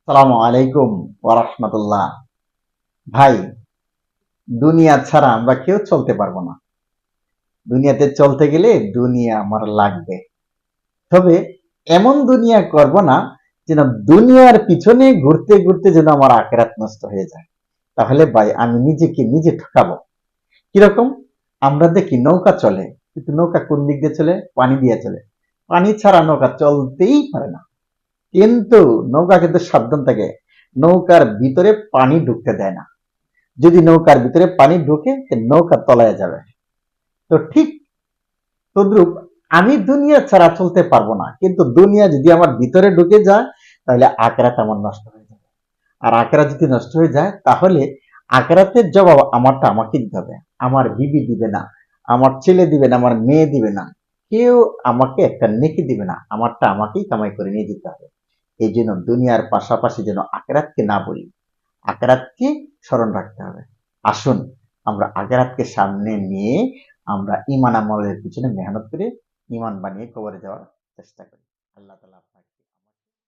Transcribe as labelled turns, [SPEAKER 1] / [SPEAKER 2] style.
[SPEAKER 1] সালামু আলাইকুম ওয়া রাহমাতুল্লাহ। ভাই, দুনিয়া ছাড়া আমরা কেউ চলতে পারবো না। দুনিয়াতে চলতে গেলে দুনিয়া আমার লাগবে। তবে এমন দুনিয়া করব না যেন দুনিয়ার পিছনে ঘুরতে ঘুরতে যেন আমার আখিরাত নষ্ট হয়ে যায়। তাহলে ভাই আমি নিজেকে নিজে ঠকাবো। কিরকম? আমরা দেখি নৌকা চলে, কিন্তু নৌকা কোন দিক দিয়ে চলে? পানি দিয়ে চলে। পানি ছাড়া নৌকা চলতেই পারে না। কিন্তু নৌকা কিন্তু সাবধান থাকে, নৌকার ভিতরে পানি ঢুকতে দেয় না। যদি নৌকার ভিতরে পানি ঢুকে নৌকা তলায় যাবে। তো ঠিক তদ্রুপ আমি দুনিয়া ছাড়া চলতে পারবো না, কিন্তু দুনিয়া যদি আমার ভিতরে ঢুকে যায় তাহলে আখেরাত আমার নষ্ট হয়ে যাবে। আর আখেরাত যদি নষ্ট হয়ে যায় তাহলে আখেরাতের জবাব আমারটা আমাকে দিতে হবে। আমার বিবি দিবে না, আমার ছেলে দিবে না, আমার মেয়ে দিবে না, কেউ আমাকে একটা নেকি দিবে না, আমারটা আমাকেই কামাই করে নিয়ে যেতে হবে। এই জন্য দুনিয়ার পাশাপাশি যেন আখেরাতকে না বলি, আখেরাতকে স্মরণ রাখতে হবে। আসুন আমরা আখেরাতকে সামনে নিয়ে আমরা ইমান আমলের পিছনে মেহনত করে ইমান বানিয়ে কবরে যাওয়ার চেষ্টা করি। আল্লাহ তাআলা আপনাকে